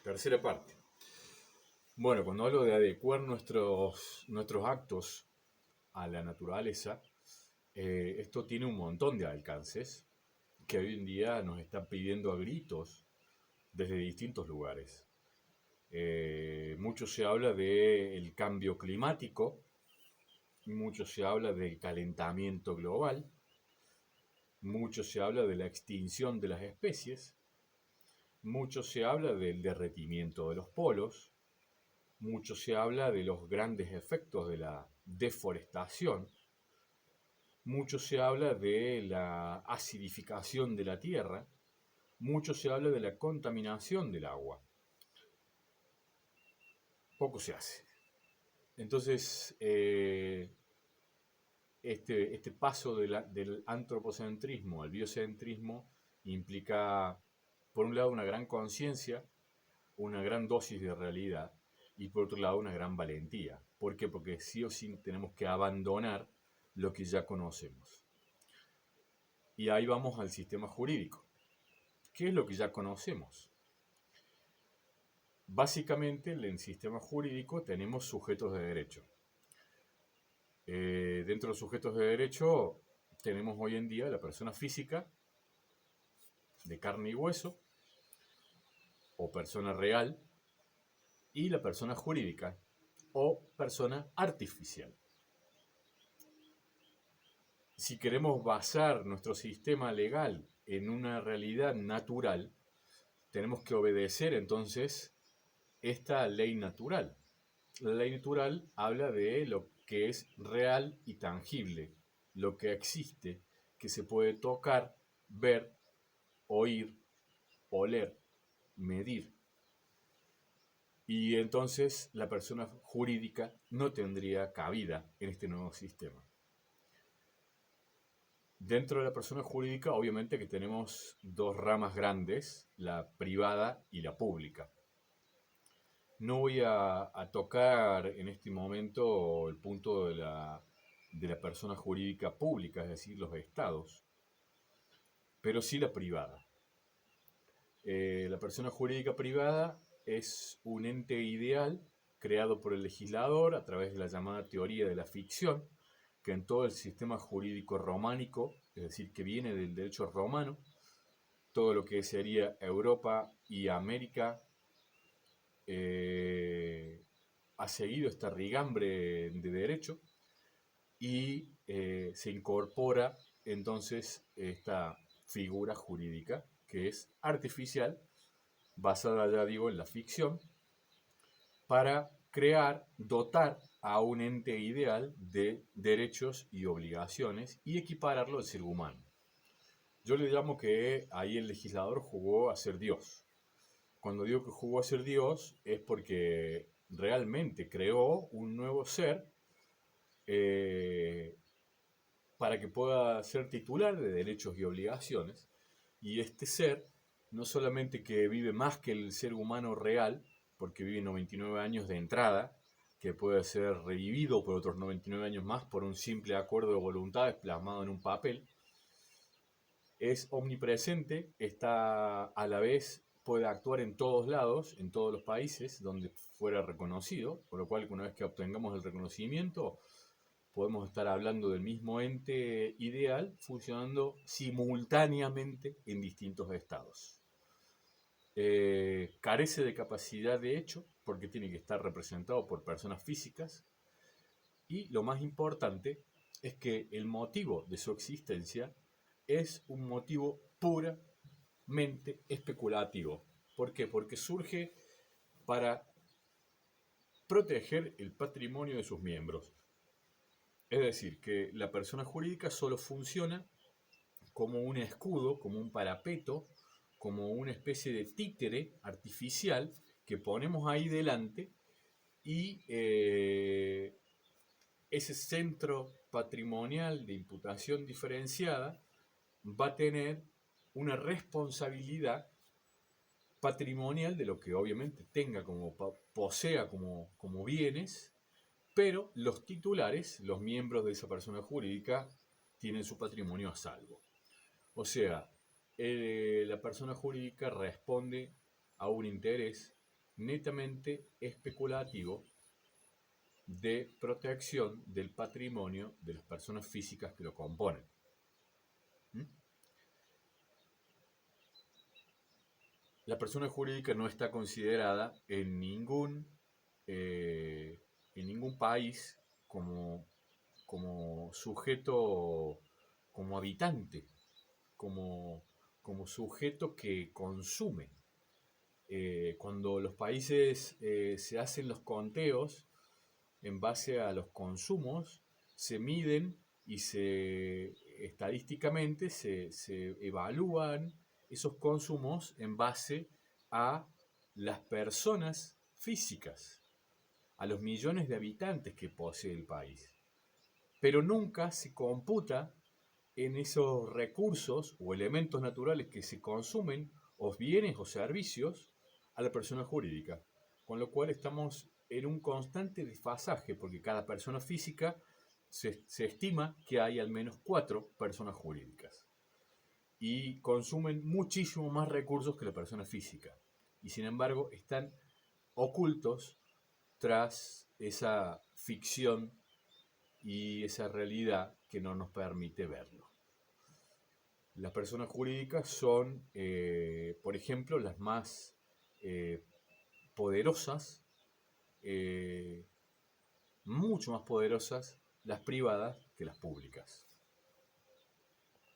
Tercera parte. Bueno, cuando hablo de adecuar nuestros actos a la naturaleza, esto tiene un montón de alcances que hoy en día nos están pidiendo a gritos desde distintos lugares. Mucho se habla del cambio climático, mucho se habla del calentamiento global, mucho se habla de la extinción de las especies, mucho se habla del derretimiento de los polos, mucho se habla de los grandes efectos de la deforestación, mucho se habla de la acidificación de la tierra, mucho se habla de la contaminación del agua. Poco se hace. Entonces, este paso del antropocentrismo al biocentrismo implica, por un lado, una gran conciencia, una gran dosis de realidad, y por otro lado una gran valentía. ¿Por qué? Porque sí o sí tenemos que abandonar lo que ya conocemos. Y ahí vamos al sistema jurídico. ¿Qué es lo que ya conocemos? Básicamente en el sistema jurídico tenemos sujetos de derecho. Dentro de los sujetos de derecho tenemos hoy en día la persona física de carne y hueso o persona real y la persona jurídica o persona artificial. Si queremos basar nuestro sistema legal en una realidad natural, tenemos que obedecer entonces esta ley natural. La ley natural habla de lo que es real y tangible, lo que existe, que se puede tocar, ver, oír, oler, medir. Y entonces la persona jurídica no tendría cabida en este nuevo sistema. Dentro de la persona jurídica, obviamente que tenemos dos ramas grandes, la privada y la pública. No voy a tocar en este momento el punto de la persona jurídica pública, es decir, los estados, pero sí la privada. La persona jurídica privada es un ente ideal creado por el legislador a través de la llamada teoría de la ficción, que en todo el sistema jurídico románico, es decir, que viene del derecho romano, todo lo que sería Europa y América ha seguido esta rigambre de derecho y se incorpora entonces esta figura jurídica que es artificial, basada, ya digo, en la ficción, para crear, dotar a un ente ideal de derechos y obligaciones y equipararlo al ser humano. Yo le llamo que ahí el legislador jugó a ser Dios. Cuando digo que jugó a ser Dios es porque realmente creó un nuevo ser para que pueda ser titular de derechos y obligaciones. Y este ser, no solamente que vive más que el ser humano real, porque vive 99 años de entrada, que puede ser revivido por otros 99 años más por un simple acuerdo de voluntades plasmado en un papel, es omnipresente, está a la vez, puede actuar en todos lados, en todos los países donde fuera reconocido, por lo cual una vez que obtengamos el reconocimiento, podemos estar hablando del mismo ente ideal funcionando simultáneamente en distintos estados. Carece de capacidad de hecho porque tiene que estar representado por personas físicas y lo más importante es que el motivo de su existencia es un motivo puramente especulativo. ¿Por qué? Porque surge para proteger el patrimonio de sus miembros. Es decir, que la persona jurídica solo funciona como un escudo, como un parapeto, como una especie de títere artificial que ponemos ahí delante y ese centro patrimonial de imputación diferenciada va a tener una responsabilidad patrimonial de lo que obviamente tenga como posea como bienes, pero los titulares, los miembros de esa persona jurídica, tienen su patrimonio a salvo. O sea, la persona jurídica responde a un interés netamente especulativo de protección del patrimonio de las personas físicas que lo componen. ¿Mm? La persona jurídica no está considerada en ningún país como sujeto, como habitante, como, como sujeto que consume. Cuando los países se hacen los conteos en base a los consumos, se miden y estadísticamente se evalúan esos consumos en base a las personas físicas, a los millones de habitantes que posee el país. Pero nunca se computa en esos recursos o elementos naturales que se consumen, o bienes o servicios, a la persona jurídica. Con lo cual estamos en un constante desfasaje, porque cada persona física se estima que hay al menos 4 personas jurídicas. Y consumen muchísimo más recursos que la persona física. Y sin embargo están ocultos tras esa ficción y esa realidad que no nos permite verlo. Las personas jurídicas son, por ejemplo, las más eh, poderosas, eh, mucho más poderosas las privadas que las públicas.